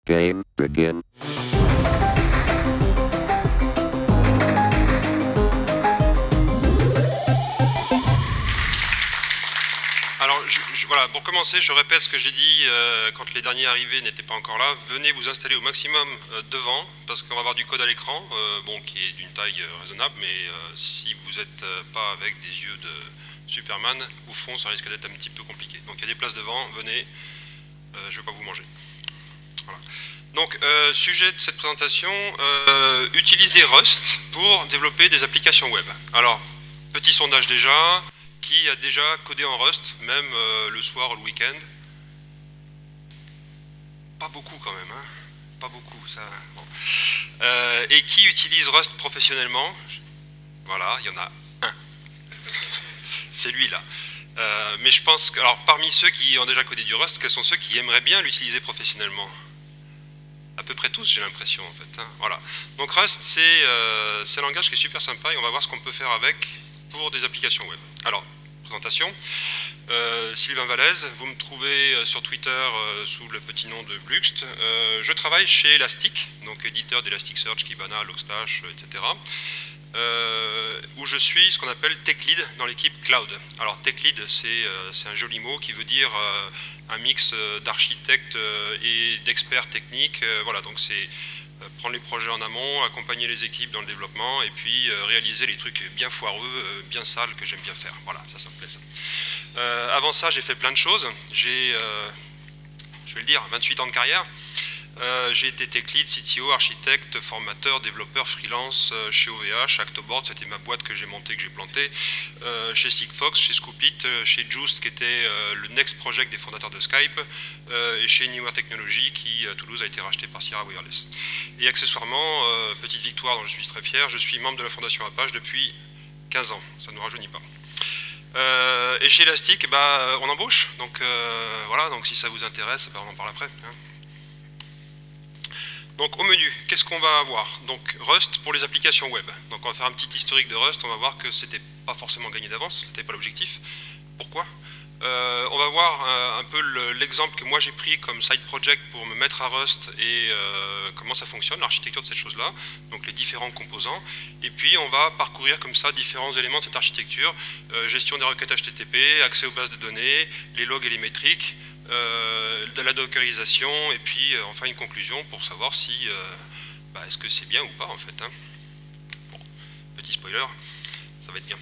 Game begin. Alors, voilà, pour commencer, je répète ce que j'ai dit quand les derniers arrivés n'étaient pas encore là. Venez vous installer au maximum devant, parce qu'on va avoir du code à l'écran, bon, qui est d'une taille raisonnable, mais si vous n'êtes pas avec des yeux de Superman, au fond, ça risque d'être un petit peu compliqué. Donc, il y a des places devant, venez, je ne vais pas vous manger. Voilà. Donc, sujet de cette présentation, utiliser Rust pour développer des applications web. Alors, petit sondage déjà. Qui a déjà codé en Rust, même le soir ou le week-end? Pas beaucoup quand même, hein, pas beaucoup. Ça. Bon. Et qui utilise Rust professionnellement? Voilà, il y en a un. C'est lui là. Mais je pense que, alors parmi ceux qui ont déjà codé du Rust, quels sont ceux qui aimeraient bien l'utiliser professionnellement? À peu près tous, j'ai l'impression en fait. Hein. Voilà. Donc Rust, c'est un langage qui est super sympa et on va voir ce qu'on peut faire avec pour des applications web. Alors, présentation. Sylvain Vallès, vous me trouvez sur Twitter sous le petit nom de Bluxt. Je travaille chez Elastic, donc éditeur d'Elasticsearch, Kibana, Logstash, etc. Où je suis ce qu'on appelle Tech Lead dans l'équipe Cloud. Alors Tech Lead, c'est un joli mot qui veut dire un mix d'architectes et d'experts techniques. Voilà, donc c'est prendre les projets en amont, accompagner les équipes dans le développement et puis réaliser les trucs bien foireux, bien sales que j'aime bien faire. Voilà, ça me plaît ça. Avant ça, j'ai fait plein de choses. J'ai, je vais le dire, 28 ans de carrière. J'ai été tech lead, CTO, architecte, formateur, développeur, freelance chez OVH, Actoboard, c'était ma boîte que j'ai montée, que j'ai plantée, chez Sigfox, chez Scoopit, chez Just, qui était le next project des fondateurs de Skype, et chez Newer Technology, qui à Toulouse a été racheté par Sierra Wireless. Et accessoirement, petite victoire dont je suis très fier, je suis membre de la fondation Apache depuis 15 ans, ça ne nous rajeunit pas. Et chez Elastic, on embauche, donc voilà, donc si ça vous intéresse, on en parle après. Hein. Donc au menu, qu'est-ce qu'on va avoir? Donc Rust pour les applications web. Donc on va faire un petit historique de Rust, on va voir que c'était pas forcément gagné d'avance, c'était pas l'objectif. Pourquoi? On va voir un peu l'exemple que moi j'ai pris comme side project pour me mettre à Rust et comment ça fonctionne, l'architecture de cette chose-là, donc les différents composants. Et puis on va parcourir comme ça différents éléments de cette architecture, gestion des requêtes HTTP, accès aux bases de données, les logs et les métriques, de la dockerisation et puis enfin une conclusion pour savoir si est-ce que c'est bien ou pas en fait. Hein. Bon, petit spoiler, ça va être bien.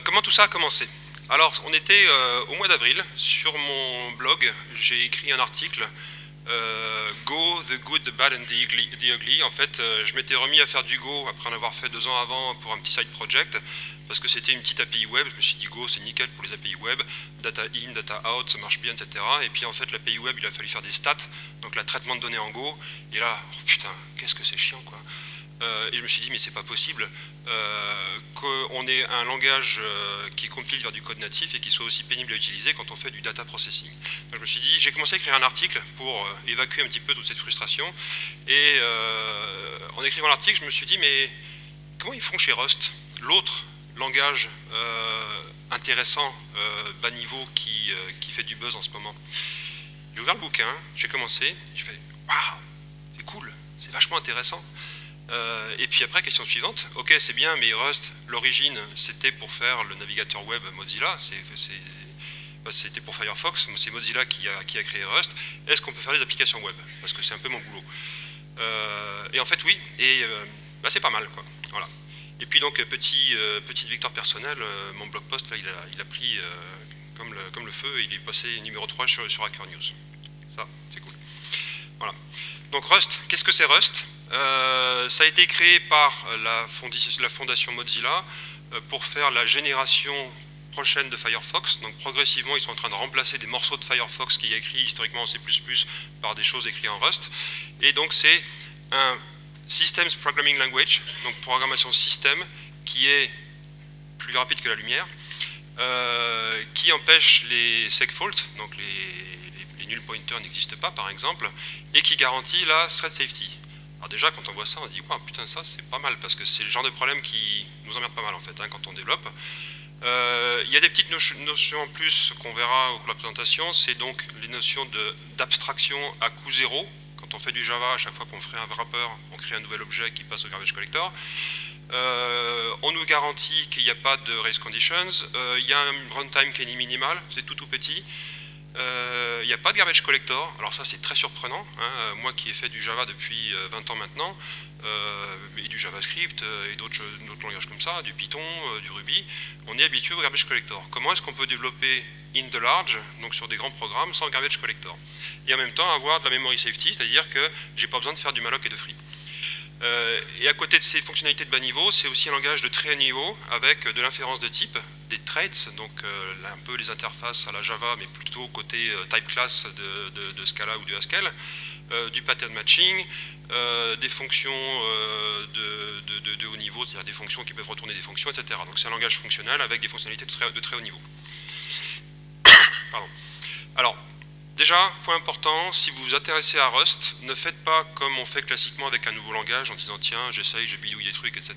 Comment tout ça a commencé? Alors on était au mois d'avril, sur mon blog j'ai écrit un article Go, the good, the bad and the ugly. En fait, je m'étais remis à faire du Go après en avoir fait 2 ans avant pour un petit side project parce que c'était une petite API web. Je me suis dit Go, c'est nickel pour les API web, data in, data out, ça marche bien, etc. Et puis en fait, l'API web, il a fallu faire des stats, donc le traitement de données en Go. Et là, oh, putain, qu'est-ce que c'est chiant, quoi. Et je me suis dit, mais c'est pas possible qu'on ait un langage qui compile vers du code natif et qui soit aussi pénible à utiliser quand on fait du data processing. Donc je me suis dit, j'ai commencé à écrire un article pour évacuer un petit peu toute cette frustration. Et en écrivant l'article, je me suis dit, mais comment ils font chez Rust, l'autre langage intéressant, bas niveau, qui fait du buzz en ce moment? J'ai ouvert le bouquin, j'ai commencé, j'ai fait, waouh, c'est cool, c'est vachement intéressant. Et puis après, question suivante, ok c'est bien, mais Rust, l'origine c'était pour faire le navigateur web Mozilla, c'était pour Firefox, c'est Mozilla qui a créé Rust. Est-ce qu'on peut faire des applications web? Parce que c'est un peu mon boulot. Et en fait oui, et c'est pas mal quoi. Voilà. Et puis donc petite victoire personnelle, mon blog post là, il a pris comme le feu et il est passé numéro 3 sur Hacker News. Ça, c'est cool. Voilà. Donc Rust, qu'est-ce que c'est Rust? Ça a été créé par la fondation Mozilla pour faire la génération prochaine de Firefox. Donc progressivement, ils sont en train de remplacer des morceaux de Firefox qui est écrit historiquement en C++ par des choses écrites en Rust. Et donc c'est un Systems Programming Language, donc programmation système, qui est plus rapide que la lumière, qui empêche les segfaults, donc les null pointers n'existent pas par exemple, et qui garantit la thread safety. Alors déjà, quand on voit ça, on se dit wow, putain, ça c'est pas mal, parce que c'est le genre de problème qui nous emmerde pas mal en fait, hein, quand on développe. Il y a des petites notions en plus qu'on verra au cours de la présentation, c'est donc les notions d'abstraction à coût zéro. Quand on fait du Java, à chaque fois qu'on ferait un wrapper, on crée un nouvel objet qui passe au garbage collector. On nous garantit qu'il n'y a pas de race conditions, il y a un runtime qui est minimal, c'est tout petit. Il n'y a pas de garbage collector, alors ça c'est très surprenant, hein. Moi qui ai fait du Java depuis 20 ans maintenant, et du JavaScript et d'autres langages comme ça, du Python, du Ruby, on est habitué au garbage collector. Comment est-ce qu'on peut développer in the large, donc sur des grands programmes, sans garbage collector? Et en même temps avoir de la memory safety, c'est-à-dire que j'ai pas besoin de faire du malloc et de free. Et à côté de ces fonctionnalités de bas niveau, c'est aussi un langage de très haut niveau avec de l'inférence de type, des traits, donc un peu les interfaces à la Java, mais plutôt côté type class de Scala ou de Haskell, du pattern matching, des fonctions de haut niveau, c'est-à-dire des fonctions qui peuvent retourner des fonctions, etc. Donc c'est un langage fonctionnel avec des fonctionnalités de très haut niveau. Pardon. Alors, déjà, point important, si vous vous intéressez à Rust, ne faites pas comme on fait classiquement avec un nouveau langage en disant tiens, j'essaye, je bidouille des trucs, etc.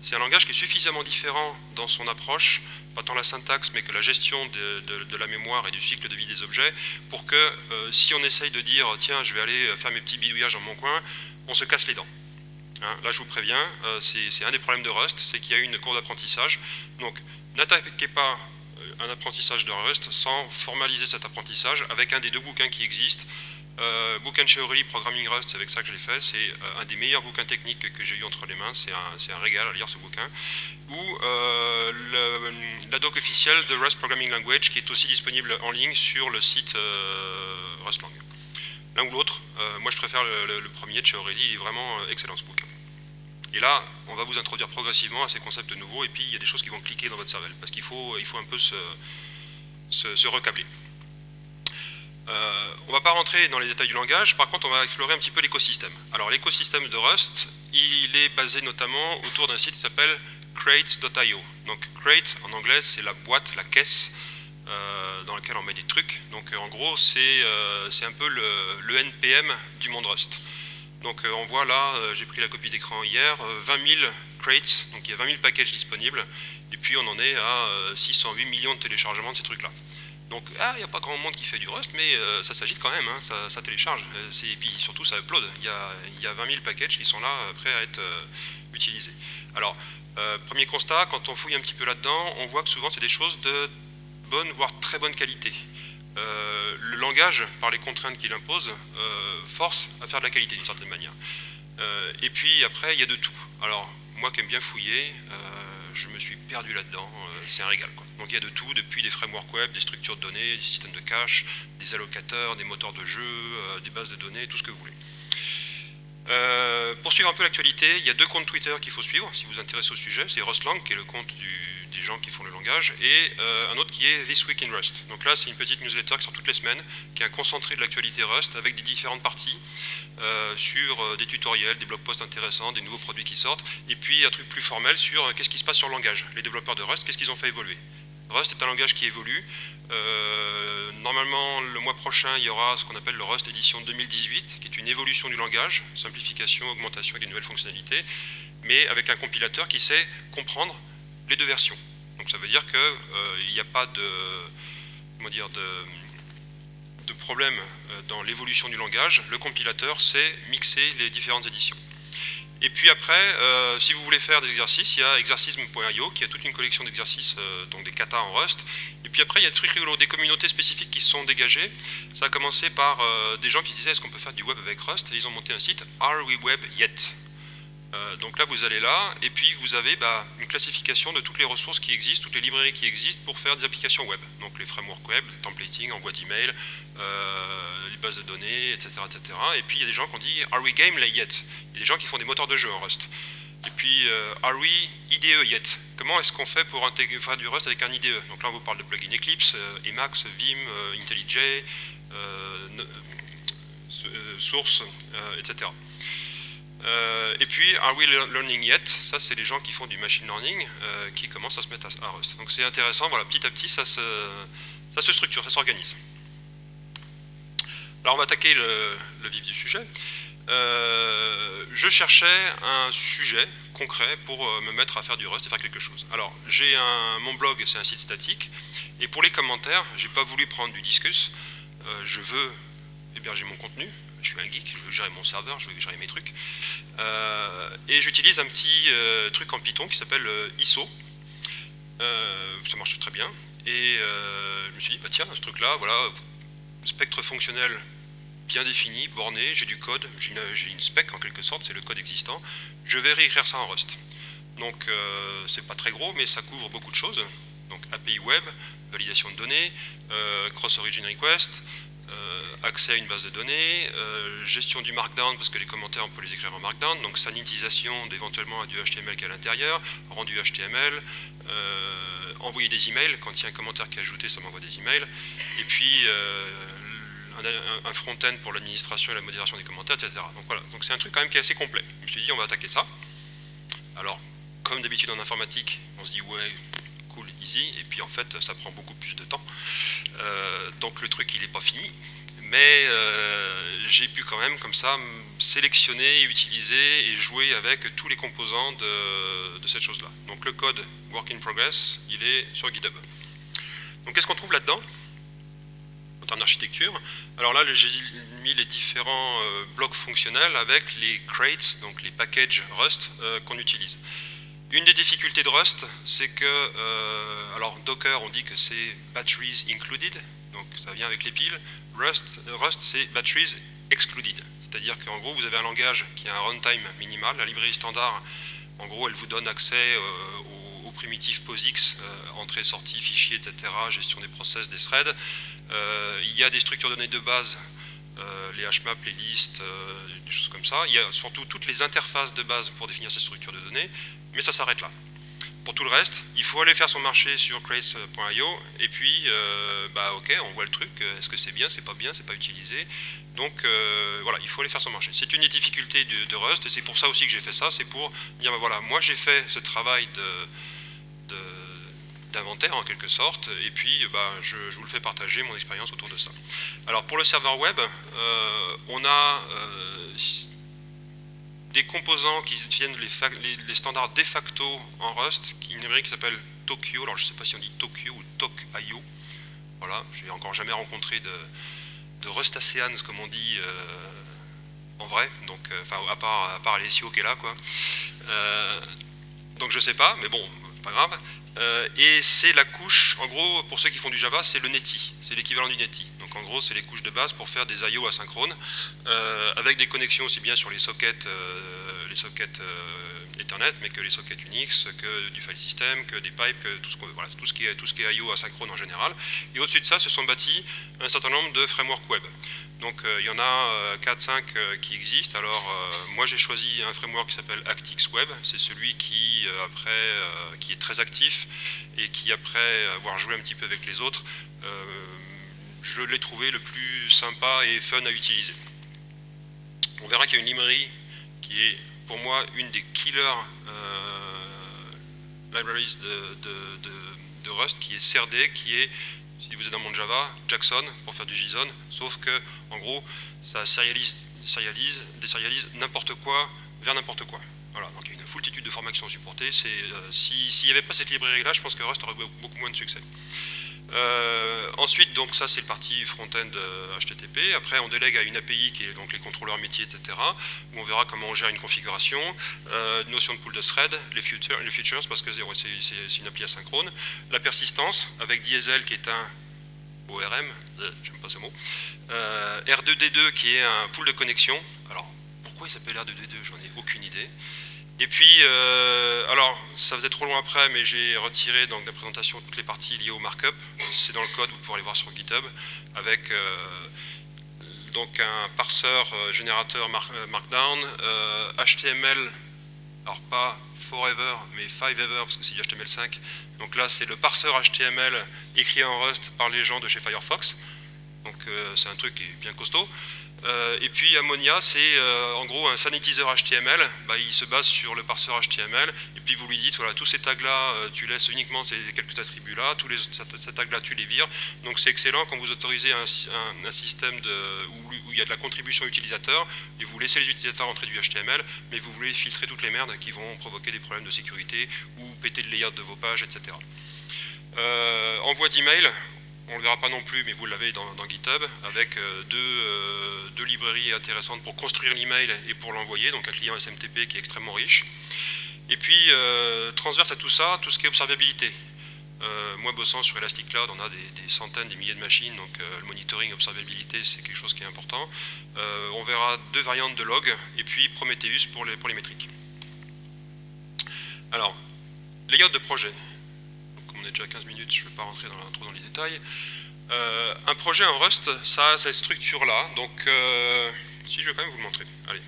C'est un langage qui est suffisamment différent dans son approche, pas tant la syntaxe, mais que la gestion de la mémoire et du cycle de vie des objets, pour que si on essaye de dire tiens, je vais aller faire mes petits bidouillages dans mon coin, on se casse les dents. Hein, là, je vous préviens, c'est un des problèmes de Rust, c'est qu'il y a une courbe d'apprentissage. Donc, n'attaquez pas un apprentissage de Rust sans formaliser cet apprentissage avec un des deux bouquins qui existent. Bouquin de chez Aurélie, Programming Rust, c'est avec ça que je l'ai fait, c'est un des meilleurs bouquins techniques que j'ai eu entre les mains, c'est un régal à lire ce bouquin. Ou la doc officielle de Rust Programming Language qui est aussi disponible en ligne sur le site Rustlang. L'un ou l'autre, moi je préfère le premier de chez Aurélie, il est vraiment excellent ce bouquin. Et là, on va vous introduire progressivement à ces concepts nouveaux, et puis il y a des choses qui vont cliquer dans votre cervelle, parce qu'il faut un peu se recabler. On ne va pas rentrer dans les détails du langage, par contre on va explorer un petit peu l'écosystème. Alors l'écosystème de Rust, il est basé notamment autour d'un site qui s'appelle crates.io. Donc crate en anglais c'est la boîte, la caisse dans laquelle on met des trucs. Donc en gros c'est un peu le NPM du monde Rust. Donc on voit là, j'ai pris la copie d'écran hier, 20 000 crates, donc il y a 20 000 packages disponibles, et puis on en est à 608 millions de téléchargements de ces trucs-là. Donc il n'y a pas grand monde qui fait du Rust, mais ça s'agite quand même, hein, ça télécharge, et puis surtout ça upload. Il y a 20 000 packages qui sont là, prêts à être utilisés. Alors, premier constat, quand on fouille un petit peu là-dedans, on voit que souvent c'est des choses de bonne, voire très bonne qualité. Le langage, par les contraintes qu'il impose, force à faire de la qualité d'une certaine manière. Et puis après, il y a de tout. Alors, moi qui aime bien fouiller, je me suis perdu là-dedans, c'est un régal, quoi. Donc il y a de tout, depuis des frameworks web, des structures de données, des systèmes de cache, des allocateurs, des moteurs de jeu, des bases de données, tout ce que vous voulez. Pour suivre un peu l'actualité, il y a deux comptes Twitter qu'il faut suivre si vous vous intéressez au sujet. C'est Rustlang, qui est le compte des gens qui font le langage, et un autre qui est This Week in Rust. Donc là, c'est une petite newsletter qui sort toutes les semaines, qui est un concentré de l'actualité Rust, avec des différentes parties sur des tutoriels, des blog posts intéressants, des nouveaux produits qui sortent, et puis un truc plus formel sur qu'est-ce qui se passe sur le langage. Les développeurs de Rust, qu'est-ce qu'ils ont fait évoluer. Rust est un langage qui évolue. Normalement, le mois prochain, il y aura ce qu'on appelle le Rust édition 2018, qui est une évolution du langage, simplification, augmentation et des nouvelles fonctionnalités, mais avec un compilateur qui sait comprendre les deux versions. Donc ça veut dire qu'il n'y a pas de problème dans l'évolution du langage. Le compilateur sait mixer les différentes éditions. Et puis après, si vous voulez faire des exercices, il y a exercisme.io qui a toute une collection d'exercices, donc des katas en Rust. Et puis après, il y a des trucs rigolos, des communautés spécifiques qui se sont dégagées. Ça a commencé par des gens qui disaient est-ce qu'on peut faire du web avec Rust, et ils ont monté un site Are We Web Yet? Donc là, vous allez là, et puis vous avez une classification de toutes les ressources qui existent, toutes les librairies qui existent pour faire des applications web. Donc les frameworks web, le templating, envoi d'email, les bases de données, etc., etc. Et puis il y a des gens qui ont dit Are we game yet? Il y a des gens qui font des moteurs de jeu en Rust. Et puis Are we IDE yet? Comment est-ce qu'on fait pour faire du Rust avec un IDE? Donc là, on vous parle de plugin Eclipse, Emacs, Vim, IntelliJ, Source, etc. Et puis, Are We Learning Yet? Ça, c'est les gens qui font du machine learning qui commencent à se mettre à Rust. Donc c'est intéressant, voilà, petit à petit, ça se structure, ça s'organise. Alors on va attaquer le vif du sujet. je cherchais un sujet concret pour me mettre à faire du Rust et faire quelque chose. Alors, mon blog, c'est un site statique, et pour les commentaires, j'ai pas voulu prendre du discus. Je veux héberger mon contenu, je suis un geek, je veux gérer mon serveur, je veux gérer mes trucs, et j'utilise un petit truc en Python qui s'appelle ISO. Ça marche très bien, et je me suis dit, bah tiens, ce truc-là, voilà, spectre fonctionnel bien défini, borné, j'ai du code, j'ai une spec en quelque sorte, c'est le code existant, je vais réécrire ça en Rust. Donc c'est pas très gros, mais ça couvre beaucoup de choses. Donc API web, validation de données, cross-origin request, accès à une base de données, gestion du markdown, parce que les commentaires on peut les écrire en markdown, donc sanitisation d'éventuellement du HTML qui est à l'intérieur, rendu HTML, envoyer des emails, quand il y a un commentaire qui est ajouté, ça m'envoie des emails, et puis un front-end pour l'administration et la modération des commentaires, etc. Donc voilà, donc c'est un truc quand même qui est assez complet. Je me suis dit, on va attaquer ça. Alors, comme d'habitude en informatique, on se dit, ouais, cool, easy, et puis en fait, ça prend beaucoup plus de temps. Donc le truc, il n'est pas fini, mais j'ai pu quand même, comme ça, sélectionner, utiliser et jouer avec tous les composants de cette chose-là. Donc le code work in progress, il est sur GitHub. Donc qu'est-ce qu'on trouve là-dedans en architecture? Alors là, j'ai mis les différents blocs fonctionnels avec les crates, donc les packages Rust qu'on utilise. Une des difficultés de Rust, c'est que, alors Docker, on dit que c'est batteries included, donc ça vient avec les piles. Rust c'est batteries excluded, c'est-à-dire qu'en gros, vous avez un langage qui a un runtime minimal. La librairie standard, en gros, elle vous donne accès aux primitifs POSIX, entrée, sortie, fichier, etc., gestion des process, des threads. Il y a des structures de données de base, les hmaps, les listes, des choses comme ça. Il y a surtout toutes les interfaces de base pour définir ces structures de données, mais ça s'arrête là. Pour tout le reste, il faut aller faire son marché sur crates.io, et puis, bah ok, on voit le truc, est-ce que c'est bien, c'est pas utilisé. Donc voilà, il faut aller faire son marché. C'est une des difficultés de Rust, et c'est pour ça aussi que j'ai fait ça, c'est pour dire, bah, voilà, moi j'ai fait ce travail d'inventaire en quelque sorte, et puis bah, je vous le fais partager, mon expérience autour de ça. Alors pour le serveur web, on a des composants qui viennent les standards de facto en Rust, une librairie qui s'appelle Tokyo, alors je ne sais pas si on dit Tokyo ou Tok.io, voilà, j'ai encore jamais rencontré de Rust ASEAN, comme on dit en vrai, donc enfin à part Alessio qui est là, quoi. Donc je sais pas, mais bon, pas grave. Et c'est la couche, en gros, pour ceux qui font du Java, c'est le Netty, c'est l'équivalent du Netty. Donc en gros, c'est les couches de base pour faire des I/O asynchrones, avec des connexions aussi bien sur les sockets Ethernet, mais que les sockets Unix, que du file system, que des pipes, que voilà, tout ce qui est I/O asynchrone en général. Et au-dessus de ça, se sont bâtis un certain nombre de frameworks web. Donc il y en a 4-5 qui existent. Alors moi j'ai choisi un framework qui s'appelle Actix Web, c'est celui qui est très actif et qui après avoir joué un petit peu avec les autres, je l'ai trouvé le plus sympa et fun à utiliser. On verra qu'il y a une librairie qui est pour moi une des killer libraries de Rust, qui est CRD, qui est, si vous êtes dans le monde Java, Jackson pour faire du JSON, sauf que en gros ça désérialise n'importe quoi vers n'importe quoi. Voilà, donc il y a une foultitude de formats qui sont supportés. S'il n'y avait pas cette librairie là, je pense que Rust aurait beaucoup moins de succès. Ensuite, donc ça c'est le parti front-end HTTP. Après on délègue à une API qui est donc les contrôleurs métiers, etc. Où on verra comment on gère une configuration, notion de pool de thread, les features parce que c'est une appli asynchrone, la persistance avec Diesel qui est un ORM, j'aime pas ce mot, R2D2 qui est un pool de connexion. Alors pourquoi il s'appelle R2D2, j'en ai aucune idée. Et puis, alors, ça faisait trop long après, mais j'ai retiré donc, de la présentation toutes les parties liées au markup. C'est dans le code, vous pourrez aller voir sur GitHub, avec donc un parseur générateur Markdown, HTML, alors pas Forever, mais 5ever, parce que c'est du HTML5. Donc là, c'est le parseur HTML écrit en Rust par les gens de chez Firefox. Donc c'est un truc qui est bien costaud. Et puis Ammonia, c'est en gros un sanitizer HTML, il se base sur le parseur HTML, et puis vous lui dites, voilà, tous ces tags-là, tu laisses uniquement ces quelques attributs-là, tous ces tags-là, tu les vires. Donc c'est excellent quand vous autorisez un système où il y a de la contribution utilisateur, et vous laissez les utilisateurs entrer du HTML, mais vous voulez filtrer toutes les merdes qui vont provoquer des problèmes de sécurité, ou péter le layout de vos pages, etc. Envoi d'email. On ne le verra pas non plus, mais vous l'avez dans GitHub, avec deux librairies intéressantes pour construire l'email et pour l'envoyer, donc un client SMTP qui est extrêmement riche. Et puis, transverse à tout ça, tout ce qui est observabilité. Moi, bossant sur Elastic Cloud, on a des centaines, des milliers de machines, donc le monitoring, observabilité, c'est quelque chose qui est important. On verra deux variantes de log, et puis Prometheus pour les métriques. Alors, layout de projet. On est déjà à 15 minutes, je ne vais pas rentrer trop dans les détails. Un projet en Rust, ça a cette structure-là. Donc, si je vais quand même vous le montrer. Allez,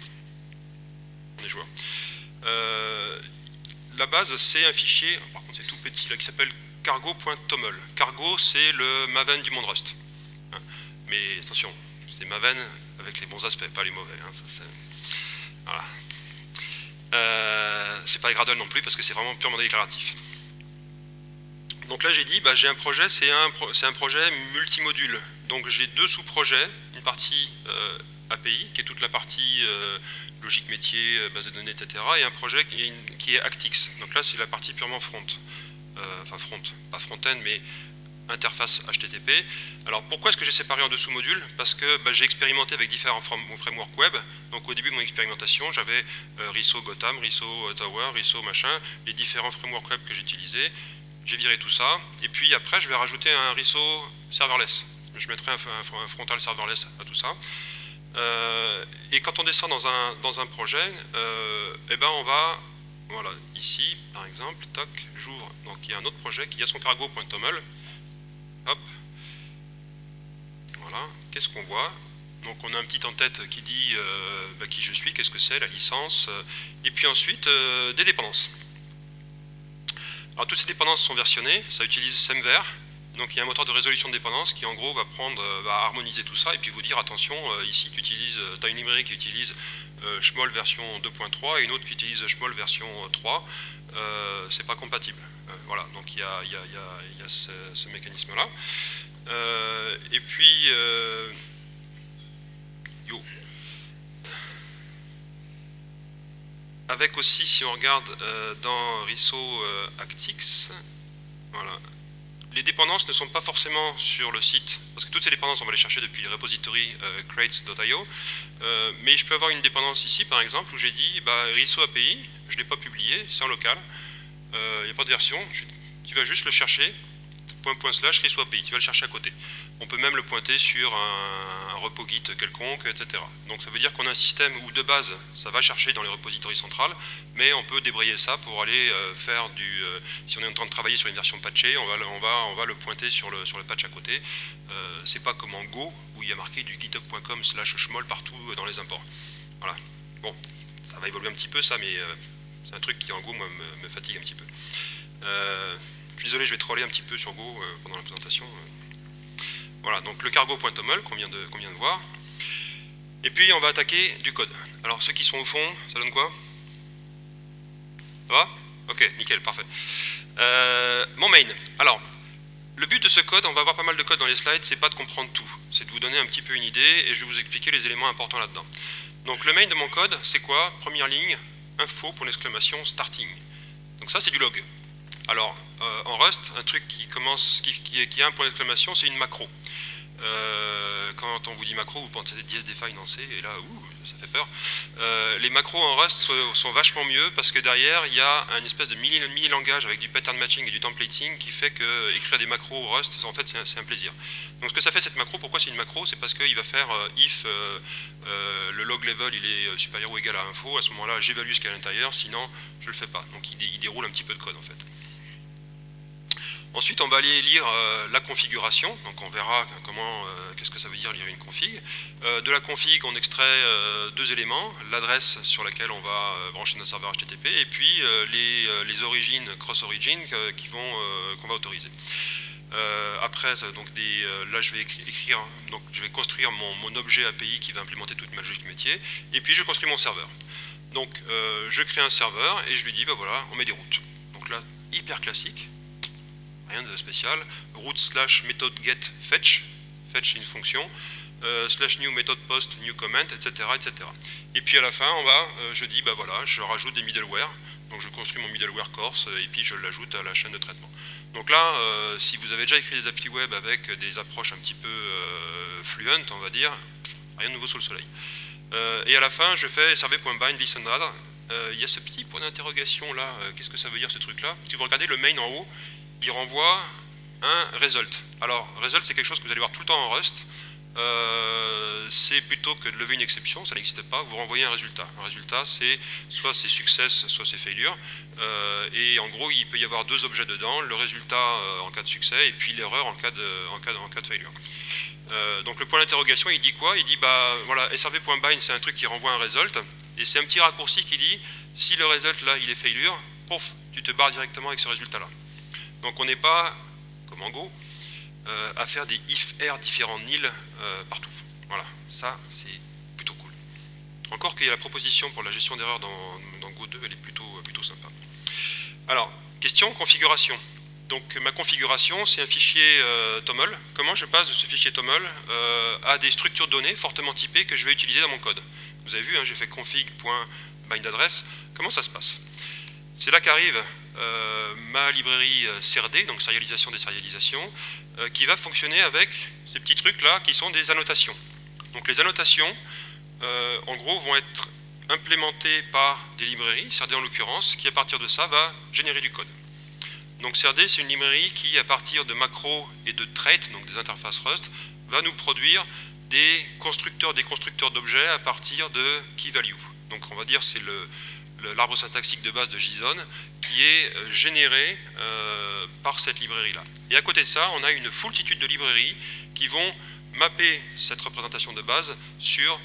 on est joueur. La base, c'est un fichier, par contre c'est tout petit, là, qui s'appelle cargo.toml. Cargo, c'est le Maven du monde Rust. Mais attention, c'est Maven avec les bons aspects, pas les mauvais. Voilà. C'est pas Gradle non plus, parce que c'est vraiment purement déclaratif. Donc là j'ai dit, j'ai un projet, c'est un projet multimodule. Donc j'ai deux sous-projets, une partie API, qui est toute la partie logique métier, base de données, etc. Et un projet qui est Actix. Donc là c'est la partie purement front. Enfin front, pas front-end, mais interface HTTP. Alors pourquoi est-ce que j'ai séparé en deux sous-modules? Parce que j'ai expérimenté avec différents frameworks web. Donc au début de mon expérimentation, j'avais Riso Gotham, Riso Tower, Riso machin, les différents frameworks web que j'utilisais. J'ai viré tout ça, et puis après je vais rajouter un Riso serverless. Je mettrai un frontal serverless à tout ça. Et quand on descend dans un projet, on va, voilà, ici par exemple, toc, j'ouvre, donc il y a un autre projet qui a son cargo.toml. Hop, voilà, qu'est-ce qu'on voit? Donc on a un petit en-tête qui dit qui je suis, qu'est-ce que c'est, la licence, et puis ensuite des dépendances. Alors toutes ces dépendances sont versionnées, ça utilise Semver, donc il y a un moteur de résolution de dépendance qui en gros va harmoniser tout ça et puis vous dire attention, ici tu as une librairie qui utilise Schmoll version 2.3 et une autre qui utilise Schmoll version 3, c'est pas compatible. Voilà, donc il y a ce mécanisme-là. Et puis, avec aussi, si on regarde dans Riso Actix, voilà, les dépendances ne sont pas forcément sur le site, parce que toutes ces dépendances, on va les chercher depuis le repository crates.io, mais je peux avoir une dépendance ici, par exemple, où j'ai dit, Riso API, je ne l'ai pas publié, c'est en local, il n'y a pas de version, tu vas juste le chercher, // Riso API, tu vas le chercher à côté. On peut même le pointer sur un repo Git quelconque, etc. Donc ça veut dire qu'on a un système où de base, ça va chercher dans les repositories centrales, mais on peut débrayer ça pour aller faire si on est en train de travailler sur une version patchée, on va le pointer sur le patch à côté. C'est pas comme en Go, où il y a marqué du github.com/schmoll partout dans les imports. Voilà. Bon, ça va évoluer un petit peu ça, mais c'est un truc qui en Go, moi, me fatigue un petit peu. Je suis désolé, je vais troller un petit peu sur Go pendant la présentation. Voilà, donc le cargo.toml qu'on vient de voir. Et puis on va attaquer du code. Alors ceux qui sont au fond, ça donne quoi? Ça va? Ok, nickel, parfait. Mon main. Alors, le but de ce code, on va avoir pas mal de code dans les slides, c'est pas de comprendre tout. C'est de vous donner un petit peu une idée et je vais vous expliquer les éléments importants là-dedans. Donc le main de mon code, c'est quoi? Première ligne, info pour l'exclamation starting. Donc ça c'est du log. Alors, en Rust, un truc qui a un point d'exclamation, c'est une macro. Quand on vous dit macro, vous pensez /define en C, et là, ça fait peur. Les macros en Rust sont vachement mieux, parce que derrière, il y a un espèce de mini-langage avec du pattern matching et du templating qui fait que écrire des macros au Rust, en fait, c'est un plaisir. Donc ce que ça fait cette macro, pourquoi c'est une macro? C'est parce qu'il va faire if le log level il est supérieur ou égal à info, à ce moment-là, j'évalue ce qu'il y a à l'intérieur, sinon, je le fais pas. Donc il déroule un petit peu de code, en fait. Ensuite, on va aller lire la configuration, donc on verra qu'est-ce que ça veut dire lire une config. De la config, on extrait deux éléments, l'adresse sur laquelle on va brancher notre serveur HTTP, et puis les origines, cross-origin qu'on va autoriser. Après, donc là, je vais écrire, donc je vais construire mon objet API qui va implémenter toute ma logique métier, et puis je construis mon serveur. Donc, je crée un serveur et je lui dis, bah voilà, on met des routes. Donc là, hyper classique, rien de spécial. Route slash méthode get fetch, fetch est une fonction, slash new méthode post new comment, etc., etc. Et puis à la fin, je dis, bah voilà, je rajoute des middleware. Donc je construis mon middleware course et puis je l'ajoute à la chaîne de traitement. Donc là, si vous avez déjà écrit des applis web avec des approches un petit peu fluent, on va dire, rien de nouveau sous le soleil. Et à la fin, je fais server.bind listenadd. Il y a ce petit point d'interrogation là, qu'est-ce que ça veut dire ce truc là? Si vous regardez le main en haut, il renvoie un result. Alors, result c'est quelque chose que vous allez voir tout le temps en Rust. C'est plutôt que de lever une exception, ça n'existe pas, vous renvoyez un résultat. Un résultat, c'est soit c'est success, soit c'est failure. Et en gros, il peut y avoir deux objets dedans, le résultat en cas de succès et puis l'erreur en cas de failure. Donc le point d'interrogation, il dit quoi? Il dit, bah voilà, srv.bind, c'est un truc qui renvoie un result, et c'est un petit raccourci qui dit, si le result là, il est failure, pouf, tu te barres directement avec ce résultat-là. Donc on n'est pas, comme en Go, à faire des if-R différents nil partout. Voilà, ça c'est plutôt cool. Encore qu'il y a la proposition pour la gestion d'erreurs dans Go 2, elle est plutôt sympa. Alors, question configuration. Donc ma configuration, c'est un fichier TOML. Comment je passe de ce fichier TOML à des structures de données fortement typées que je vais utiliser dans mon code? Vous avez vu, hein, j'ai fait config.bindAddress. Comment ça se passe? C'est là qu'arrive ma librairie CRD, donc sérialisation des sérialisations, qui va fonctionner avec ces petits trucs là qui sont des annotations. Donc les annotations, en gros, vont être implémentées par des librairies, CRD en l'occurrence, qui à partir de ça va générer du code. Donc CRD, c'est une librairie qui, à partir de macros et de traits, donc des interfaces Rust, va nous produire des constructeurs d'objets à partir de key value. Donc on va dire c'est l'arbre syntaxique de base de JSON qui est généré par cette librairie-là. Et à côté de ça, on a une foultitude de librairies qui vont mapper cette représentation de base sur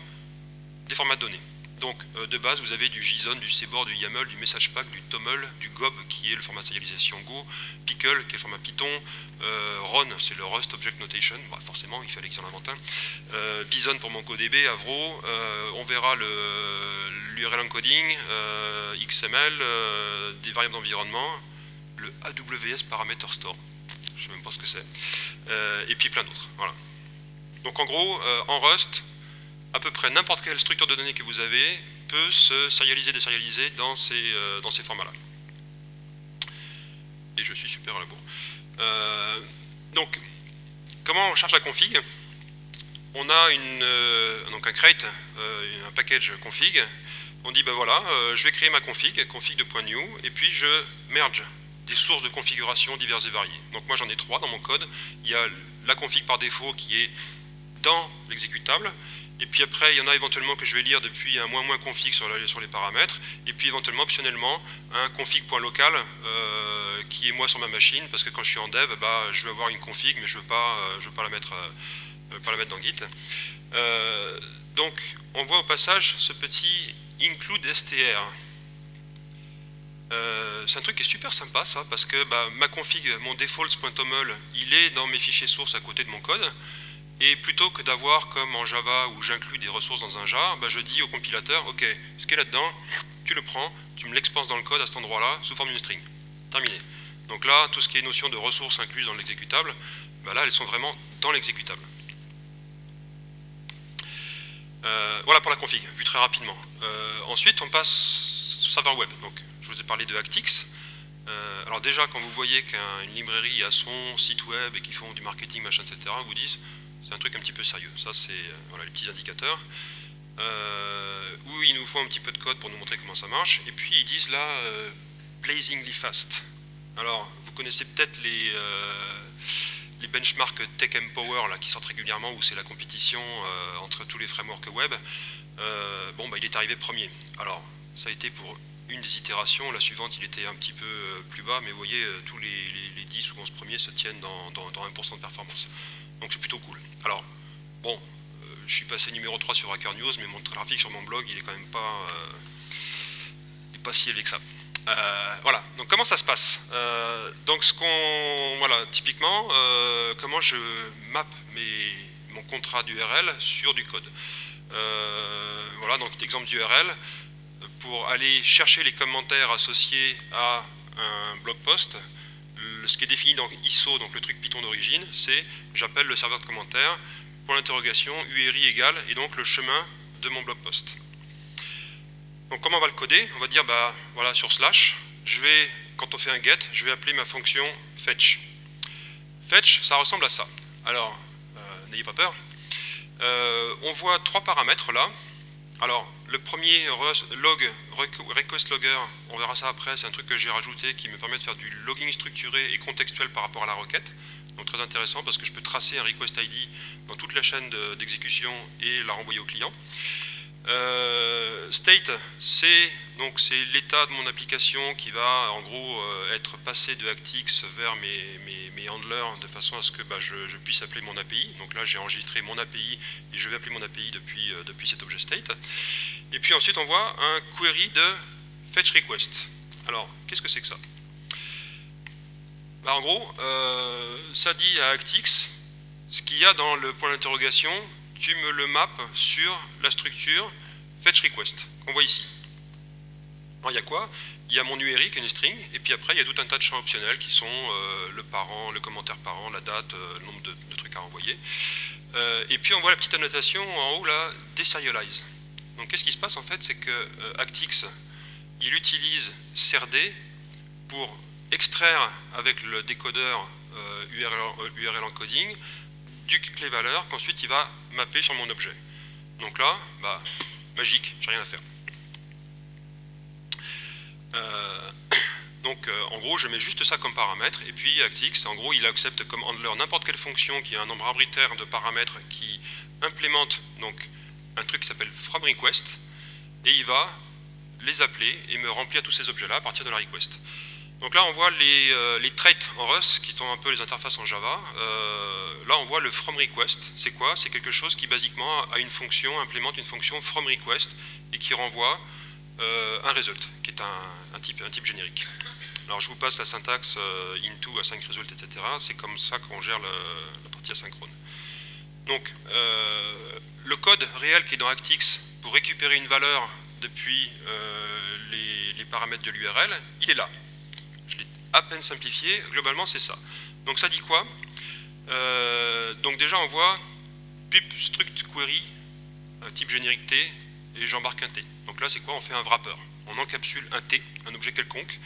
des formats de données. Donc de base, vous avez du JSON, du CBOR, du YAML, du MessagePack, du TOML, du GOB qui est le format de sérialisation Go, Pickle qui est le format Python, RON c'est le Rust Object Notation, bah, forcément il fallait qu'ils en inventent un, Bison pour MongoDB, Avro, on verra l'URL encoding, XML, des variables d'environnement, le AWS Parameter Store, je ne sais même pas ce que c'est, et puis plein d'autres. Voilà. Donc en gros, en Rust, à peu près n'importe quelle structure de données que vous avez peut se sérialiser, désérialiser dans ces formats-là. Et je suis super à la bourre. Donc, comment on charge la config? On a donc un crate, un package config. On dit, ben voilà, je vais créer ma config, config de .new, et puis je merge des sources de configuration diverses et variées. Donc moi j'en ai 3 dans mon code. Il y a la config par défaut qui est dans l'exécutable. Et puis après, il y en a éventuellement que je vais lire depuis un moins config sur les paramètres, et puis éventuellement, optionnellement, un config.local qui est moi sur ma machine, parce que quand je suis en dev, bah, je veux avoir une config, mais je veux pas la mettre dans Git. Donc, on voit au passage ce petit include str. C'est un truc qui est super sympa, ça, parce que bah, ma config, mon defaults.toml, il est dans mes fichiers sources à côté de mon code. Et plutôt que d'avoir comme en Java où j'inclus des ressources dans un jar, bah je dis au compilateur, ok, ce qui est là-dedans, tu le prends, tu me l'expanses dans le code à cet endroit-là, sous forme d'une string. Terminé. Donc là, tout ce qui est notion de ressources incluses dans l'exécutable, bah là, elles sont vraiment dans l'exécutable. Voilà pour la config, vu très rapidement. Ensuite, on passe au serveur web. Donc, je vous ai parlé de Actix. Alors déjà, quand vous voyez qu'une librairie a son site web et qu'ils font du marketing, machin, etc., vous disent c'est un truc un petit peu sérieux. Ça, c'est voilà, les petits indicateurs. Où ils nous font un petit peu de code pour nous montrer comment ça marche. Et puis, ils disent là, blazingly fast. Alors, vous connaissez peut-être les benchmarks Tech Empower là, qui sortent régulièrement, où c'est la compétition entre tous les frameworks web. Bon, bah, il est arrivé premier. Alors, ça a été pour une des itérations, la suivante il était un petit peu plus bas, mais vous voyez, tous les 10 ou 11 premiers se tiennent dans 1% de performance. Donc c'est plutôt cool. Alors, bon, je suis passé numéro 3 sur Hacker News, mais mon trafic sur mon blog, il est quand même pas si élevé que ça. Voilà, donc comment ça se passe? Donc voilà, typiquement, comment je map mon contrat d'URL sur du code. Voilà, donc exemple d'URL, pour aller chercher les commentaires associés à un blog post, ce qui est défini dans ISO, donc le truc Python d'origine, c'est j'appelle le serveur de commentaires, pour l'interrogation, URI égale, et donc le chemin de mon blog post. Donc comment on va le coder? On va dire, bah voilà, sur slash, quand on fait un get, je vais appeler ma fonction fetch. Fetch, ça ressemble à ça. Alors, n'ayez pas peur. On voit trois paramètres là. Alors, le premier, log, request logger, on verra ça après, c'est un truc que j'ai rajouté qui me permet de faire du logging structuré et contextuel par rapport à la requête. Donc très intéressant parce que je peux tracer un request ID dans toute la chaîne d'exécution et la renvoyer au client. State, c'est l'état de mon application qui va en gros être passé de ActX vers mes handlers de façon à ce que je puisse appeler mon API. Donc là j'ai enregistré mon API et je vais appeler mon API depuis cet objet state. Et puis ensuite on voit un query de fetch request. Alors qu'est-ce que c'est que ça? En gros, ça dit à ActX ce qu'il y a dans le point d'interrogation. Tu me le mappes sur la structure fetch request qu'on voit ici. Alors, il y a quoi? Il y a mon URI qui est une string, et puis après il y a tout un tas de champs optionnels qui sont le parent, le commentaire parent, la date, le nombre de trucs à renvoyer. Et puis on voit la petite annotation en haut là, deserialize. Donc qu'est-ce qui se passe en fait? C'est que ActX, il utilise serd pour extraire avec le décodeur URL encoding du clé-valeur qu'ensuite il va mapper sur mon objet. Donc là, magique, j'ai rien à faire. En gros, je mets juste ça comme paramètre, et puis ActX, en gros, il accepte comme handler n'importe quelle fonction qui a un nombre arbitraire de paramètres qui implémente donc un truc qui s'appelle fromRequest, et il va les appeler et me remplir tous ces objets-là à partir de la request. Donc là, on voit les traits en Rust, qui sont un peu les interfaces en Java. Là, on voit le fromRequest. C'est quoi? C'est quelque chose qui, basiquement, a une fonction, implémente une fonction fromRequest et qui renvoie un result, qui est un type générique. Alors, je vous passe la syntaxe into, async result, etc. C'est comme ça qu'on gère la partie asynchrone. Donc, le code réel qui est dans ActX pour récupérer une valeur depuis les paramètres de l'URL, il est là. Je l'ai à peine simplifié, globalement c'est ça. Donc ça dit quoi? Donc déjà on voit pip struct query, type générique T, et j'embarque un T. Donc là c'est quoi? On fait un wrapper. On encapsule un T, un objet quelconque,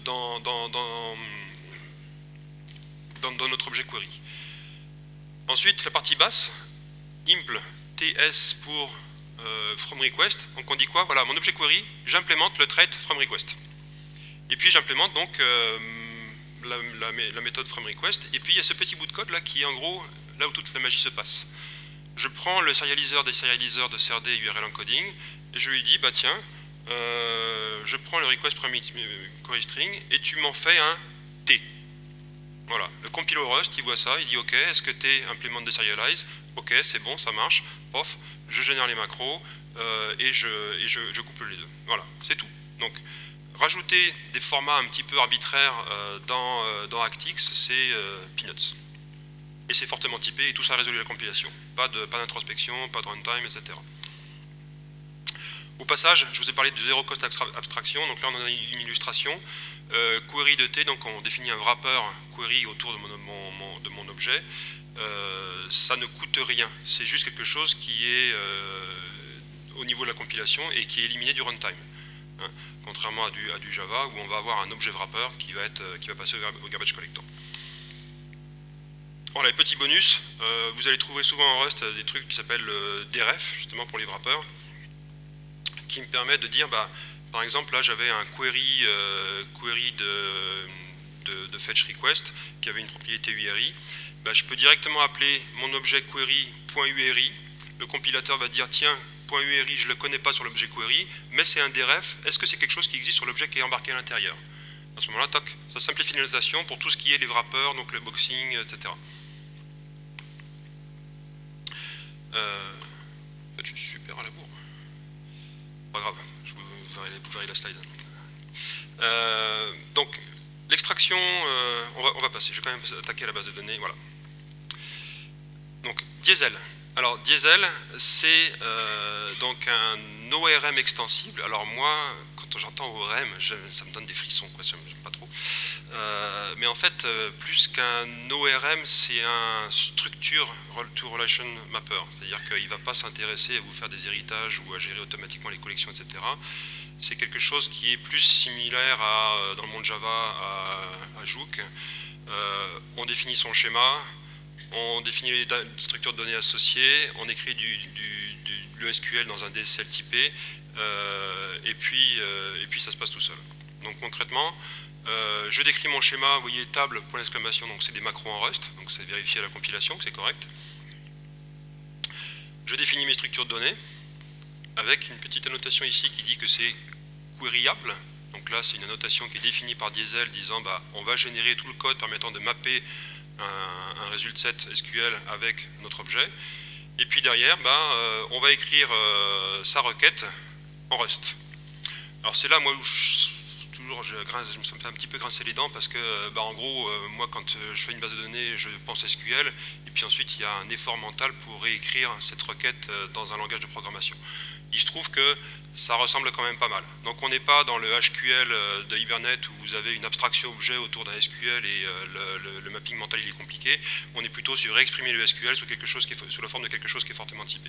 dans notre objet query. Ensuite la partie basse, impl ts pour fromRequest. Donc on dit quoi? Voilà, mon objet query, j'implémente le trait fromRequest. Et puis j'implémente donc la méthode fromRequest. Et puis il y a ce petit bout de code là qui est en gros là où toute la magie se passe. Je prends le serializer des serializers de serd URL encoding et je lui dis bah tiens, je prends le request query string et tu m'en fais un T. Voilà, le compiler Rust il voit ça, il dit ok, est-ce que T implémente deserialize? Ok, c'est bon, ça marche. Pof, je génère les macros et je couple les deux. Voilà, c'est tout. Donc rajouter des formats un petit peu arbitraires dans ActX, c'est peanuts. Et c'est fortement typé et tout ça résout la compilation. Pas d'introspection, pas de runtime, etc. Au passage, je vous ai parlé de zéro cost abstraction, donc là on en a une illustration. Query de T, donc on définit un wrapper query autour de mon objet. Ça ne coûte rien, c'est juste quelque chose qui est au niveau de la compilation et qui est éliminé du runtime. Hein, contrairement à du Java où on va avoir un objet wrapper qui va passer au garbage collector. Voilà, les petits bonus, vous allez trouver souvent en Rust des trucs qui s'appellent dref, justement pour les wrappers, qui me permettent de dire, par exemple, là j'avais un query de fetch request qui avait une propriété URI. Je peux directement appeler mon objet query.uri. Le compilateur va dire, tiens, .uri, je ne le connais pas sur l'objet query, mais c'est un dref, est-ce que c'est quelque chose qui existe sur l'objet qui est embarqué à l'intérieur? À ce moment-là, toc, ça simplifie les notations pour tout ce qui est les wrappers, donc le boxing, etc. En fait, je suis super à la bourre. Pas grave, vous verrez la slide. Donc l'extraction, on va passer, je vais quand même attaquer la base de données, voilà. Donc Diesel. Alors Diesel, c'est donc un ORM extensible. Alors moi, quand j'entends ORM, ça me donne des frissons, quoi, j'aime pas trop. Mais en fait, plus qu'un ORM, c'est un Structure to Relation Mapper. C'est-à-dire qu'il ne va pas s'intéresser à vous faire des héritages ou à gérer automatiquement les collections, etc. C'est quelque chose qui est plus similaire à, dans le monde Java à Jouk. On définit son schéma, on définit les structures de données associées, on écrit le SQL dans un DSL typé, et puis ça se passe tout seul. Donc concrètement, je décris mon schéma, vous voyez table, point d'exclamation, donc c'est des macros en Rust, donc c'est vérifié à la compilation que c'est correct. Je définis mes structures de données, avec une petite annotation ici qui dit que c'est queryable. Donc là, c'est une annotation qui est définie par Diesel disant on va générer tout le code permettant de mapper un result set SQL avec notre objet. Et puis derrière, on va écrire sa requête en Rust. Alors c'est là, moi, où ça me fait un petit peu grincer les dents parce que, en gros, moi, quand je fais une base de données, je pense SQL, et puis ensuite, il y a un effort mental pour réécrire cette requête dans un langage de programmation. Il se trouve que ça ressemble quand même pas mal. Donc on n'est pas dans le HQL de Hibernate où vous avez une abstraction objet autour d'un SQL et le mapping mental il est compliqué. On est plutôt sur réexprimer le SQL sous la forme de quelque chose qui est fortement typé.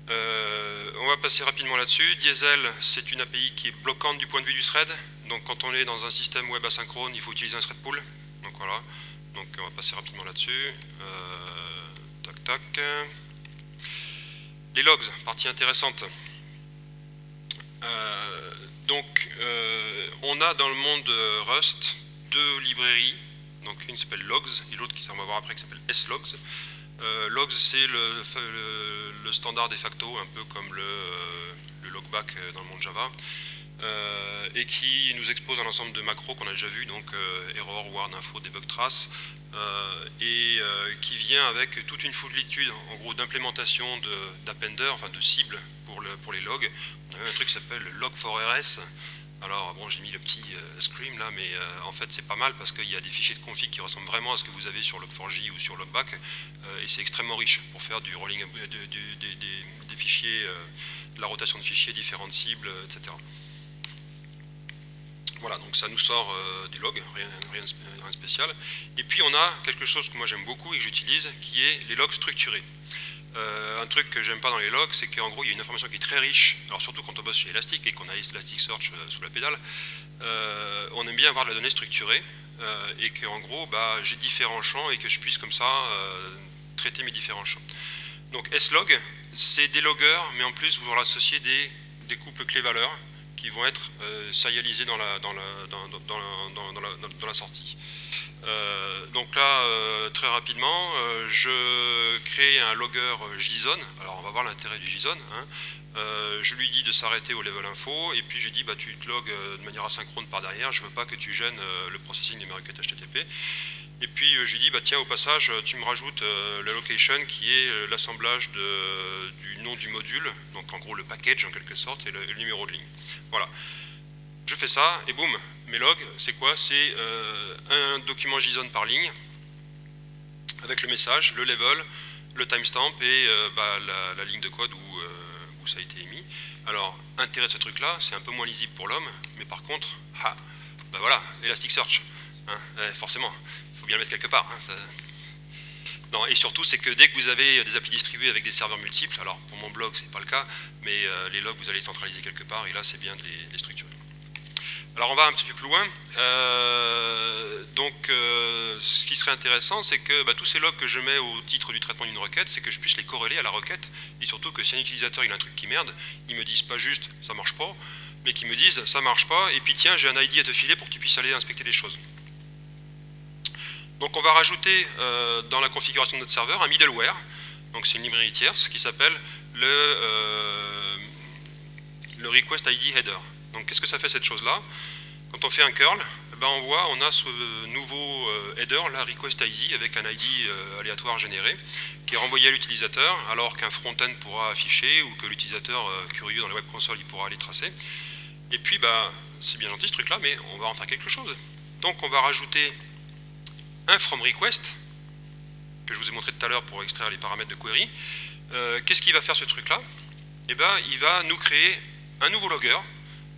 On va passer rapidement là-dessus. Diesel, c'est une API qui est bloquante du point de vue du thread. Donc quand on est dans un système web asynchrone, il faut utiliser un thread pool. Donc voilà. Donc on va passer rapidement là-dessus. Tac. Les logs, partie intéressante. On a dans le monde Rust deux librairies. Donc une s'appelle Logs et l'autre on va voir après qui s'appelle slogs. Logs, c'est le standard de facto, un peu comme le logback dans le monde Java, et qui nous expose un ensemble de macros qu'on a déjà vu, donc error, warn, info, debug, trace, et qui vient avec toute une foultitude en gros d'implémentation d'appender, enfin de cibles pour les logs. On a même un truc qui s'appelle log4rs. Alors bon, j'ai mis le petit scream là, mais en fait c'est pas mal parce qu'il y a des fichiers de config qui ressemblent vraiment à ce que vous avez sur log4j ou sur logback, et c'est extrêmement riche pour faire du rolling des fichiers, de la rotation de fichiers, différentes cibles, etc. Voilà, donc ça nous sort des logs, rien de spécial. Et puis on a quelque chose que moi j'aime beaucoup et que j'utilise, qui est les logs structurés. Un truc que j'aime pas dans les logs, c'est qu'en gros il y a une information qui est très riche, alors surtout quand on bosse chez Elastic et qu'on a Elasticsearch sous la pédale, on aime bien avoir de la donnée structurée, et qu'en gros j'ai différents champs et que je puisse comme ça traiter mes différents champs. Donc slog, c'est des loggers, mais en plus vous leur associez des couples clés-valeurs qui vont être serialisés dans la sortie. Donc là, très rapidement, je crée un logger JSON. Alors on va voir l'intérêt du JSON. Je lui dis de s'arrêter au level info, et puis je dis tu te logs de manière asynchrone par derrière, je ne veux pas que tu gênes le processing de mes requêtes HTTP. Et puis je lui dis tiens, au passage, tu me rajoutes la location qui est l'assemblage du nom du module, donc en gros le package en quelque sorte, et le numéro de ligne. Voilà. Je fais ça, et boum, mes logs, c'est quoi? C'est un document JSON par ligne, avec le message, le level, le timestamp et la ligne de code où ça a été émis. Alors, intérêt de ce truc-là, c'est un peu moins lisible pour l'homme, mais par contre, voilà, Elasticsearch, forcément, il faut bien le mettre quelque part. Non, et surtout, c'est que dès que vous avez des applis distribuées avec des serveurs multiples, alors pour mon blog, c'est pas le cas, mais les logs, vous allez les centraliser quelque part, et là, c'est bien de les structurer. Alors on va un petit peu plus loin. Ce qui serait intéressant, c'est que tous ces logs que je mets au titre du traitement d'une requête, c'est que je puisse les corréler à la requête, et surtout que si un utilisateur il a un truc qui merde, ils me disent pas juste ça marche pas, mais qu'ils me disent ça marche pas, et puis tiens, j'ai un ID à te filer pour que tu puisses aller inspecter les choses. Donc on va rajouter dans la configuration de notre serveur un middleware, donc c'est une librairie tierce qui s'appelle le request ID header. Donc qu'est-ce que ça fait cette chose-là? Quand on fait un curl, on a ce nouveau header, là, request ID, avec un ID aléatoire généré, qui est renvoyé à l'utilisateur, alors qu'un front-end pourra afficher, ou que l'utilisateur curieux dans la web console il pourra aller tracer. Et puis, bah, c'est bien gentil ce truc-là, mais on va en faire quelque chose. Donc on va rajouter un from request, que je vous ai montré tout à l'heure pour extraire les paramètres de query. Qu'est-ce qu'il va faire ce truc-là? Eh ben, il va nous créer un nouveau logger,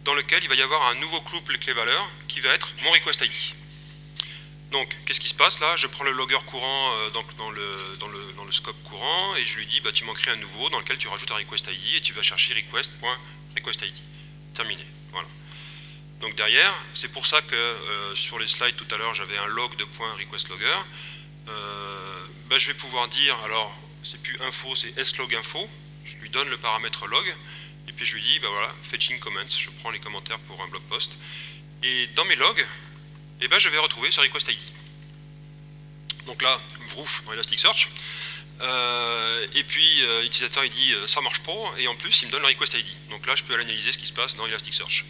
dans lequel il va y avoir un nouveau couple clé-valeur, qui va être mon request ID. Donc, qu'est-ce qui se passe là? Je prends le logger courant dans le scope courant, et je lui dis, bah, tu m'en crées un nouveau, dans lequel tu rajoutes un request ID, et tu vas chercher request.requestID. Terminé. Voilà. Donc derrière, c'est pour ça que sur les slides tout à l'heure, j'avais un log de .requestLogger. Bah, je vais pouvoir dire, alors, c'est plus info, c'est sloginfo. Je lui donne le paramètre log, et puis je lui dis, bah voilà, fetching comments, je prends les commentaires pour un blog post. Et dans mes logs, eh ben, je vais retrouver ce request ID. Donc là, vrouf, dans Elasticsearch. Et puis l'utilisateur il dit ça marche pas, et en plus il me donne le request ID. Donc là je peux aller analyser ce qui se passe dans Elasticsearch.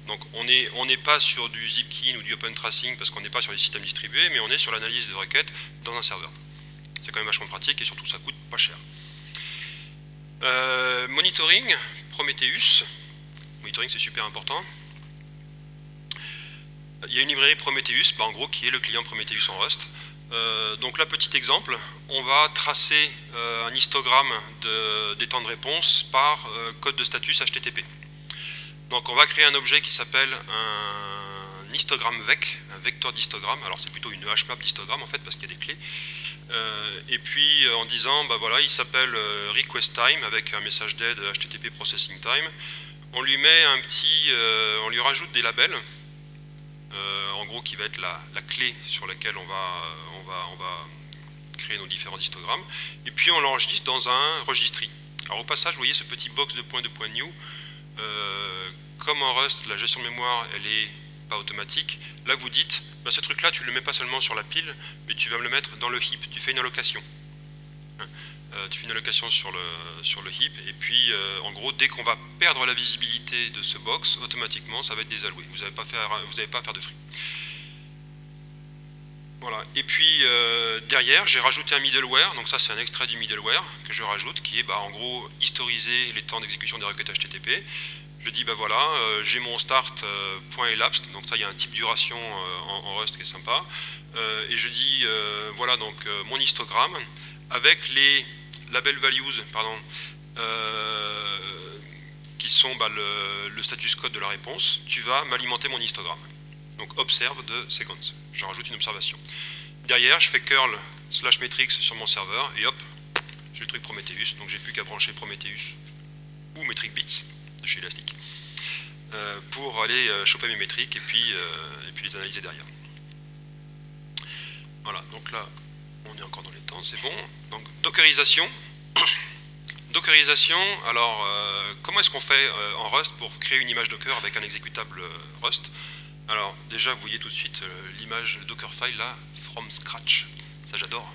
Donc on n'est pas sur du Zipkin ou du Open Tracing parce qu'on n'est pas sur des systèmes distribués, mais on est sur l'analyse de requêtes dans un serveur. C'est quand même vachement pratique et surtout ça coûte pas cher. Monitoring, Prometheus. Monitoring c'est super important. Il y a une librairie Prometheus, bah en gros qui est le client Prometheus en Rust. Donc là, petit exemple, on va tracer un histogramme des temps de réponse par code de status HTTP. Donc on va créer un objet qui s'appelle un histogramme vec, un vecteur d'histogramme. Alors c'est plutôt une hmap d'histogramme en fait parce qu'il y a des clés. Et puis en disant, bah voilà, il s'appelle request time avec un message d'aide HTTP processing time. On lui met on lui rajoute des labels. En gros qui va être la clé sur laquelle on va créer nos différents histogrammes, et puis on l'enregistre dans un registry. Alors au passage, vous voyez ce petit box de point new, comme en Rust, la gestion de mémoire, elle est pas automatique, là vous dites, bah, ce truc là tu le mets pas seulement sur la pile, mais tu vas me le mettre dans le heap, tu fais une allocation. Tu fais une allocation sur le heap, et puis en gros, dès qu'on va perdre la visibilité de ce box, automatiquement ça va être désalloué. Vous n'avez pas à faire de free. Voilà. Et puis derrière, j'ai rajouté un middleware, donc ça c'est un extrait du middleware que je rajoute, qui est bah, en gros historiser les temps d'exécution des requêtes HTTP. Je dis, bah voilà, j'ai mon start.elapsed, donc ça il y a un type duration en Rust qui est sympa, et je dis, voilà donc mon histogramme, avec les label values, pardon, qui sont bah, le status code de la réponse, tu vas m'alimenter mon histogramme. Donc observe de sequence, je rajoute une observation. Derrière, je fais curl /metrics sur mon serveur, et hop, j'ai le truc Prometheus, donc j'ai plus qu'à brancher Prometheus ou metric bits de chez Elastic pour aller choper mes métriques et puis les analyser derrière. Voilà, donc là, on est encore dans les temps, c'est bon. Donc dockerisation. Dockerisation, alors comment est-ce qu'on fait en Rust pour créer une image Docker avec un exécutable Rust? Alors déjà vous voyez tout de suite l'image Dockerfile là, from scratch, ça j'adore.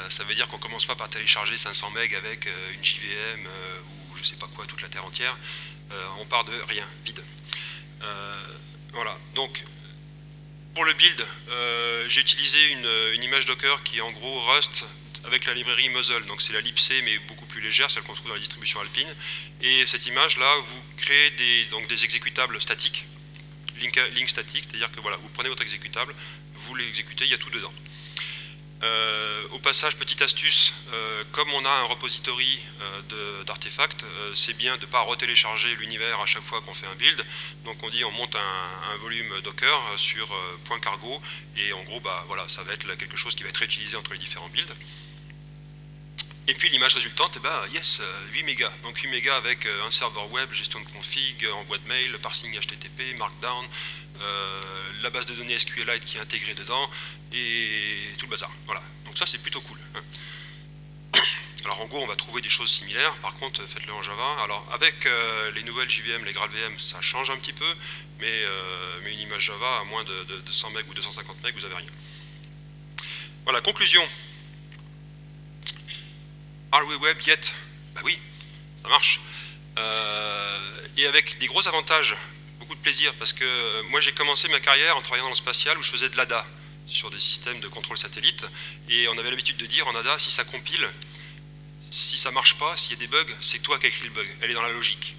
Ça veut dire qu'on commence pas par télécharger 500 MB avec une JVM ou je sais pas quoi, toute la terre entière. On part de rien, vide. Voilà, donc pour le build, j'ai utilisé une image Docker qui est en gros Rust avec la librairie Muzzle, donc c'est la libc mais beaucoup plus légère, celle qu'on trouve dans la distribution Alpine. Et cette image là, vous créez des exécutables statiques, link statique, c'est-à-dire que voilà, vous prenez votre exécutable, vous l'exécutez, il y a tout dedans. Au passage, petite astuce, comme on a un repository d'artefacts, c'est bien de ne pas retélécharger l'univers à chaque fois qu'on fait un build. Donc on dit on monte un volume Docker sur .cargo et en gros bah, voilà, ça va être quelque chose qui va être réutilisé entre les différents builds. Et puis l'image résultante, eh ben, yes, 8 mégas. Donc 8 mégas avec un serveur web, gestion de config, envoi de mail, parsing HTTP, markdown, la base de données SQLite qui est intégrée dedans, et tout le bazar. Voilà. Donc ça c'est plutôt cool. Alors en gros on va trouver des choses similaires, par contre faites-le en Java. Alors avec les nouvelles JVM, les GraalVM, ça change un petit peu, mais une image Java à moins de 100 MB ou 250 MB, vous n'avez rien. Voilà, conclusion. Are we web yet? Bah oui, ça marche. Et avec des gros avantages, beaucoup de plaisir, parce que moi j'ai commencé ma carrière en travaillant dans le spatial où je faisais de l'ADA sur des systèmes de contrôle satellite, et on avait l'habitude de dire en ADA, si ça compile, si ça marche pas, s'il y a des bugs, c'est toi qui as écrit le bug, elle est dans la logique.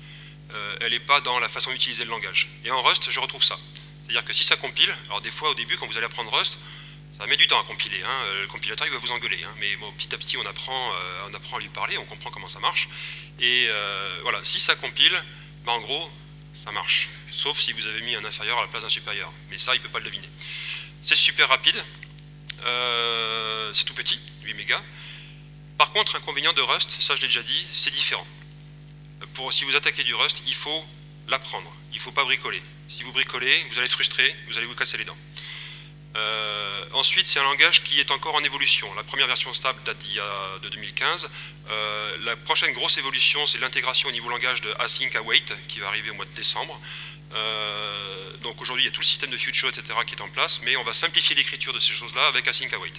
elle n'est pas dans la façon d'utiliser le langage. Et en Rust, je retrouve ça. C'est-à-dire que si ça compile, alors des fois au début quand vous allez apprendre Rust, ça met du temps à compiler, hein. Le compilateur il va vous engueuler, hein. Mais bon, petit à petit on apprend à lui parler, on comprend comment ça marche. Et voilà, si ça compile, bah, en gros, ça marche. Sauf si vous avez mis un inférieur à la place d'un supérieur. Mais ça, il ne peut pas le deviner. C'est super rapide, c'est tout petit, 8 mégas. Par contre, inconvénient de Rust, ça je l'ai déjà dit, c'est différent. Si vous attaquez du Rust, il faut l'apprendre, il ne faut pas bricoler. Si vous bricolez, vous allez être frustré, vous allez vous casser les dents. Ensuite, c'est un langage qui est encore en évolution. La première version stable date de 2015. La prochaine grosse évolution, c'est l'intégration au niveau langage de async await, qui va arriver au mois de décembre. Donc aujourd'hui, il y a tout le système de future, etc. qui est en place, mais on va simplifier l'écriture de ces choses-là avec async await.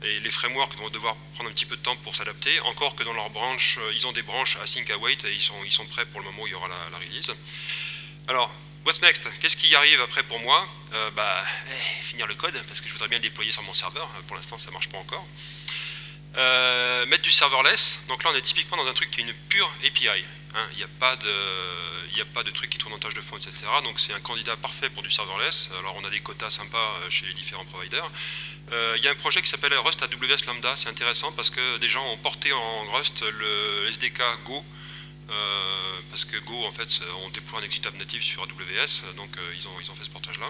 Et les frameworks vont devoir prendre un petit peu de temps pour s'adapter, encore que dans leurs branches, ils ont des branches async await et ils sont prêts pour le moment où il y aura la release. Alors, what's next? Qu'est-ce qui arrive après pour moi? Finir le code, parce que je voudrais bien le déployer sur mon serveur. Pour l'instant, ça ne marche pas encore. Mettre du serverless. Donc là, on est typiquement dans un truc qui est une pure API. Hein. Il n'y a pas de truc qui tourne en tâche de fond, etc. Donc c'est un candidat parfait pour du serverless. Alors on a des quotas sympas chez les différents providers. Il y a un projet qui s'appelle Rust AWS Lambda. C'est intéressant parce que des gens ont porté en Rust le SDK Go. Parce que Go, en fait, on déploie un executable natif sur AWS, donc ils ont fait ce portage-là.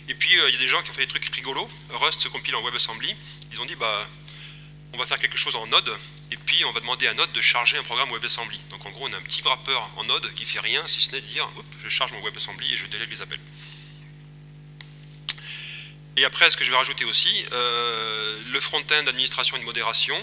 Et puis, il y a des gens qui ont fait des trucs rigolos. Rust se compile en WebAssembly. Ils ont dit, bah, on va faire quelque chose en Node, et puis on va demander à Node de charger un programme WebAssembly. Donc en gros, on a un petit wrapper en Node qui fait rien, si ce n'est de dire, hop, je charge mon WebAssembly et je délègue les appels. Et après, ce que je vais rajouter aussi, le front-end, administration et de modération.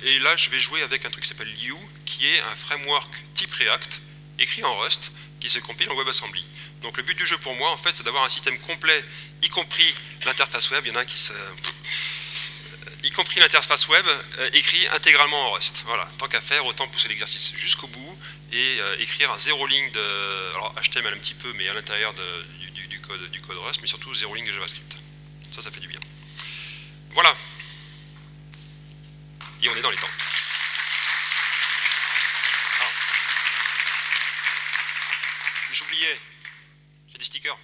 Et là, je vais jouer avec un truc qui s'appelle Liu, qui est un framework type React, écrit en Rust, qui se compile en WebAssembly. Donc le but du jeu pour moi, en fait, c'est d'avoir un système complet, y compris l'interface web. Il y en a un qui se... y compris l'interface web, écrit intégralement en Rust. Voilà, tant qu'à faire, autant pousser l'exercice jusqu'au bout et écrire un 0 ligne de... Alors HTML un petit peu, mais à l'intérieur du code Rust, mais surtout 0 ligne de JavaScript. Ça fait du bien. Voilà. Et on est dans les temps. J'oubliais, j'ai des stickers.